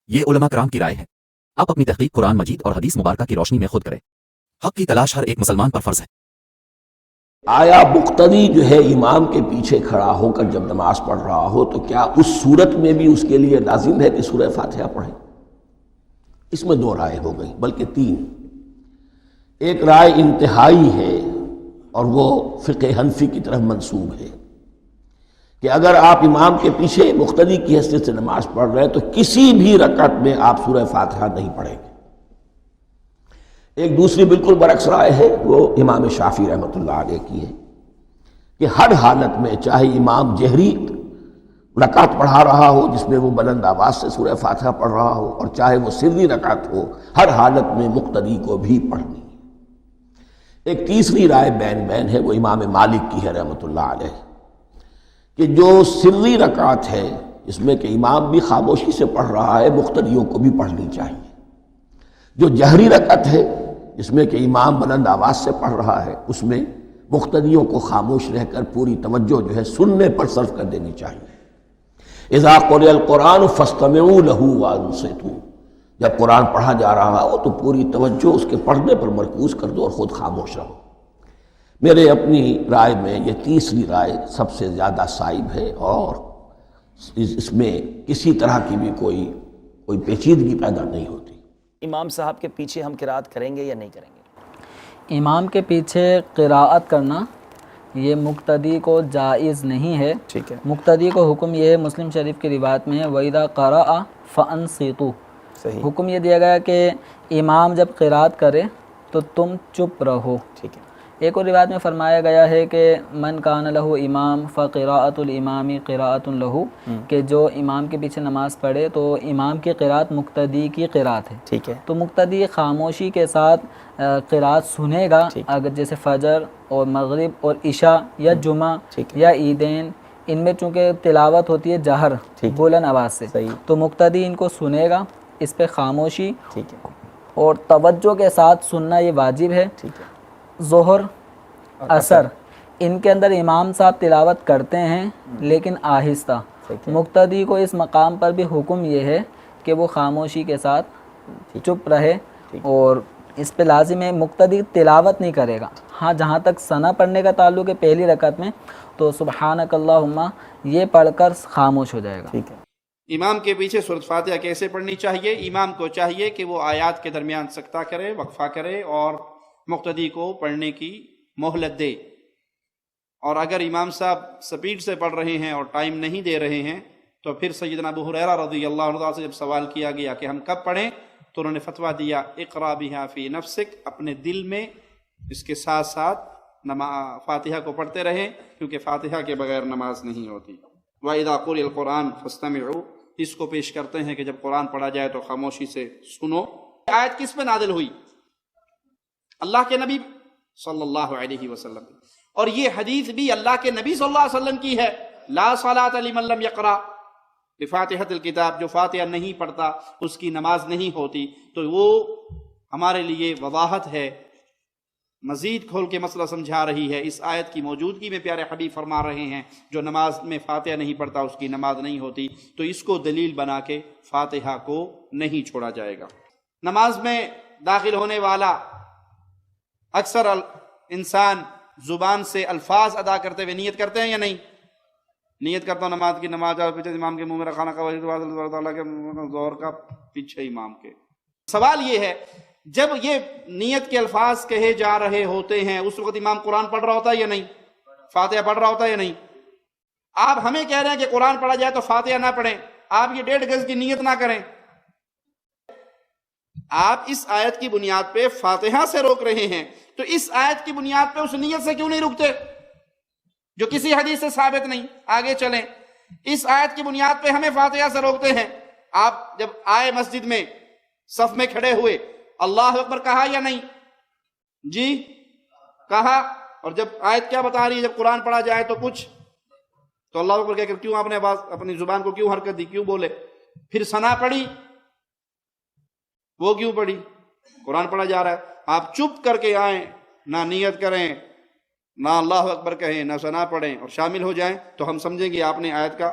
یہ علماء کرام کی رائے ہے، آپ اپنی تحقیق قرآن مجید اور حدیث مبارکہ کی روشنی میں خود کریں۔ حق کی تلاش ہر ایک مسلمان پر فرض ہے۔ آیا مقتدی جو ہے امام کے پیچھے کھڑا ہو کر جب نماز پڑھ رہا ہو تو کیا اس صورت میں بھی اس کے لیے لازم ہے کہ سورہ فاتحہ پڑھے؟ اس میں دو رائے ہو گئی، بلکہ تین۔ ایک رائے انتہائی ہے اور وہ فقہ حنفی کی طرف منسوب ہے کہ اگر آپ امام کے پیچھے مقتدی کی حیثیت سے نماز پڑھ رہے ہیں تو کسی بھی رکعت میں آپ سورہ فاتحہ نہیں پڑھیں گے۔ ایک دوسری بالکل برعکس رائے ہے، وہ امام شافعی رحمۃ اللہ علیہ کی ہے کہ ہر حالت میں چاہے امام جہری رکعت پڑھا رہا ہو جس میں وہ بلند آواز سے سورہ فاتحہ پڑھ رہا ہو، اور چاہے وہ سری رکعت ہو، ہر حالت میں مقتدی کو بھی پڑھنی ہے۔ ایک تیسری رائے بین بین ہے، وہ امام مالک کی ہے رحمۃ اللہ علیہ، کہ جو سری رکعت ہے اس میں کہ امام بھی خاموشی سے پڑھ رہا ہے، مقتدیوں کو بھی پڑھنی چاہیے۔ جو جہری رکعت ہے جس میں کہ امام بلند آواز سے پڑھ رہا ہے، اس میں مقتدیوں کو خاموش رہ کر پوری توجہ جو ہے سننے پر صرف کر دینی چاہیے۔ اذا قرئ القرآن فاستمعوا له وانصتوا، جب قرآن پڑھا جا رہا ہو تو پوری توجہ اس کے پڑھنے پر مرکوز کر دو اور خود خاموش رہو۔ میرے اپنی رائے میں یہ تیسری رائے سب سے زیادہ صائب ہے، اور اس میں کسی طرح کی بھی کوئی پیچیدگی پیدا نہیں ہوتی۔ امام صاحب کے پیچھے ہم قرات کریں گے یا نہیں کریں گے؟ امام کے پیچھے قراءت کرنا یہ مقتدی کو جائز نہیں ہے۔ ٹھیک ہے، مقتدی کو حکم یہ ہے، مسلم شریف کی روایت میں ہے وَإِذَا قَرَأَ فَأَنصِتُوا، صحیح، حکم یہ دیا گیا کہ امام جب قراءت کرے تو تم چپ رہو۔ ٹھیک ہے، ایک اور روایت میں فرمایا گیا ہے کہ من کان لہ امام فقراءۃ الامام قراءۃ لہ، کہ جو امام کے پیچھے نماز پڑھے تو امام کی قراءت مقتدی کی قراءت ہے۔ ٹھیک ہے، تو مقتدی خاموشی کے ساتھ قراءت سنے گا، ٹھیک، اگر جیسے فجر اور مغرب اور عشاء یا جمعہ ٹھیک ہے، یا عیدین، ان میں چونکہ تلاوت ہوتی ہے جہر ٹھیک، بلند آواز سے، صحیح، تو مقتدی ان کو سنے گا، اس پہ خاموشی ٹھیک ہے، اور توجہ کے ساتھ سننا یہ واجب ہے۔ ٹھیک ہے، ظہر اثر ان کے اندر امام صاحب تلاوت کرتے ہیں لیکن آہستہ، ٹھیک ہے، مقتدی کو اس مقام پر بھی حکم یہ ہے کہ وہ خاموشی کے ساتھ چپ رہے، اور اس پہ لازم ہے مقتدی تلاوت نہیں کرے گا۔ ہاں جہاں تک ثنا پڑھنے کا تعلق ہے پہلی رکعت میں تو سبحانک اللہم یہ پڑھ کر خاموش ہو جائے گا۔ ٹھیک ہے، امام کے پیچھے سورۃ فاتحہ کیسے پڑھنی چاہیے؟ امام کو چاہیے کہ وہ آیات کے درمیان سکتہ کرے، وقفہ کرے اور مقتدی کو پڑھنے کی مہلت دے، اور اگر امام صاحب سپیڈ سے پڑھ رہے ہیں اور ٹائم نہیں دے رہے ہیں تو پھر سیدنا ابو ہریرہ رضی اللہ عنہ سے جب سوال کیا گیا کہ ہم کب پڑھیں تو انہوں نے فتویٰ دیا اقرا بہا فی نفسک، اپنے دل میں اس کے ساتھ ساتھ فاتحہ کو پڑھتے رہیں، کیونکہ فاتحہ کے بغیر نماز نہیں ہوتی۔ وَإِذَا قُرِئَ الْقُرْآنُ فَاسْتَمِعُوا، اس کو پیش کرتے ہیں کہ جب قرآن پڑھا جائے تو خاموشی سے سنو۔ آیت کس پہ نازل ہوئی؟ اللہ کے نبی صلی اللہ علیہ وسلم، اور یہ حدیث بھی اللہ کے نبی صلی اللہ علیہ وسلم کی ہے، لا صلاۃ لمن لم یقرأ بفاتحۃ الکتاب، جو فاتحہ نہیں پڑھتا اس کی نماز نہیں ہوتی۔ تو وہ ہمارے لیے وضاحت ہے، مزید کھول کے مسئلہ سمجھا رہی ہے۔ اس آیت کی موجودگی میں پیارے حبیب فرما رہے ہیں جو نماز میں فاتحہ نہیں پڑھتا اس کی نماز نہیں ہوتی، تو اس کو دلیل بنا کے فاتحہ کو نہیں چھوڑا جائے گا۔ نماز میں داخل ہونے والا اکثر انسان زبان سے الفاظ ادا کرتے ہوئے نیت کرتے ہیں یا نہیں؟ نیت کرتا ہوں نماز کی، نماز پیچھے امام کے منہ میں رکھانا کا ظہر کا پیچھے امام کے۔ سوال یہ ہے جب یہ نیت کے الفاظ کہے جا رہے ہوتے ہیں اس وقت امام قرآن پڑھ رہا ہوتا ہے یا نہیں؟ فاتحہ پڑھ رہا ہوتا ہے یا نہیں؟ آپ ہمیں کہہ رہے ہیں کہ قرآن پڑھا جائے تو فاتحہ نہ پڑھیں، آپ یہ 1.5 گز کی نیت نہ کریں۔ آپ اس آیت کی بنیاد پہ فاتحہ سے روک رہے ہیں، تو اس آیت کی بنیاد پہ اس نیت سے کیوں نہیں رکتے جو کسی حدیث سے ثابت نہیں؟ آگے چلیں، اس آیت کی بنیاد پہ ہمیں فاتحہ سے روکتے ہیں۔ آپ جب آئے مسجد میں صف میں کھڑے ہوئے اللہ اکبر کہا یا نہیں؟ جی کہا، اور جب آیت کیا بتا رہی ہے جب قرآن پڑھا جائے تو کچھ، تو اللہ اکبر کہہ کر کیوں آپ نے اپنی زبان کو کیوں حرکت دی، کیوں بولے؟ پھر ثنا پڑھی، وہ کیوں پڑھی؟ قرآن پڑھا جا رہا ہے، آپ چپ کر کے آئیں، نہ نیت کریں، نہ اللہ اکبر کہیں، نہ ثنا پڑھیں اور شامل ہو جائیں، تو ہم سمجھیں گے آپ نے آیت کا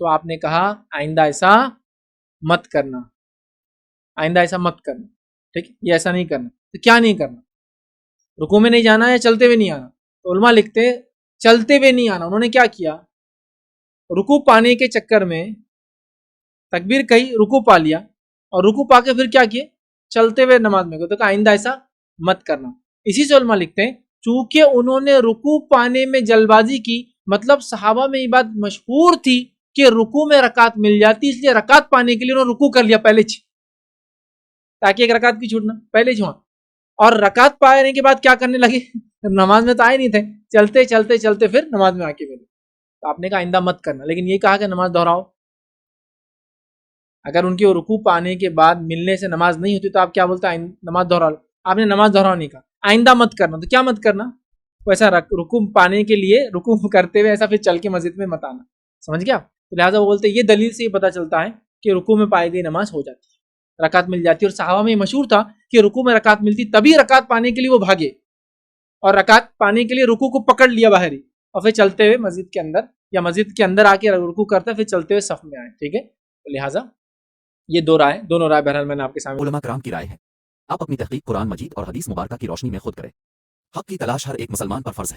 تو آپ نے کہا آئندہ ایسا مت کرنا، آئندہ ایسا مت کرنا، ٹھیک ہے، یہ ایسا نہیں کرنا. تو کیا نہیں کرنا؟ رکوع میں نہیں جانا یا چلتے ہوئے نہیں آنا؟ تو علماء لکھتے چلتے ہوئے نہیں آنا. انہوں نے کیا کیا؟ رکوع پانے کے چکر میں تکبیر کہی، رکوع پا لیا، اور رکوع پا کے پھر کیا کیے؟ چلتے ہوئے نماز میں گئے. تو کہا آئندہ ایسا مت کرنا. اسی سے علماء لکھتے ہیں چونکہ انہوں نے رکوع پانے میں جلد بازی کی، مطلب صحابہ میں یہ بات مشہور تھی کہ رکوع میں رکعت مل جاتی، اس لیے رکعت پانے کے لیے انہوں نے رکوع کر لیا پہلے تاکہ ایک رکعت کی چھوٹنا پہلے چھوڑا. اور رکعت پانے کے بعد کیا کرنے لگے؟ نماز میں تو آئے نہیں تھے، چلتے چلتے چلتے پھر نماز میں آ کے ملے. تو آپ نے کہا آئندہ مت کرنا، لیکن یہ کہا کہ نماز دہراؤ. اگر ان کے رکوع پانے کے بعد ملنے سے نماز نہیں ہوتی تو آپ کیا بولتے ہیں؟ نماز دہرا لو. آپ نے نماز دہراؤ نہیں کہا، آئندہ مت کرنا. تو کیا مت کرنا؟ ایسا رکوع پانے کے لیے رکوع کرتے ہوئے ایسا پھر چل کے مسجد میں مت آنا. سمجھ گیا؟ تو لہٰذا وہ بولتے ہیں یہ دلیل سے یہ پتہ چلتا ہے کہ رکوع میں پائی گئی نماز ہو جاتی ہے، رکعت مل جاتی ہے. اور صحابہ میں یہ مشہور تھا کہ رکوع میں رکعت ملتی تبھی رکعت پانے کے لیے وہ بھاگے، اور رکعت پانے کے لیے رکوع کو پکڑ لیا باہر ہی، اور پھر چلتے ہوئے مسجد کے اندر یا مسجد کے اندر آ کے رکوع کرتا ہے، پھر چلتے ہوئے صف میں آئے. ٹھیک ہے، تو لہٰذا یہ دونوں رائے بہرحال میں نے آپ کے سامنے. علماء کرام کی رائے ہے آپ اپنی تحقیق قرآن مجید اور حدیث مبارکہ کی روشنی میں خود کریں. حق کی تلاش ہر ایک مسلمان پر فرض ہے.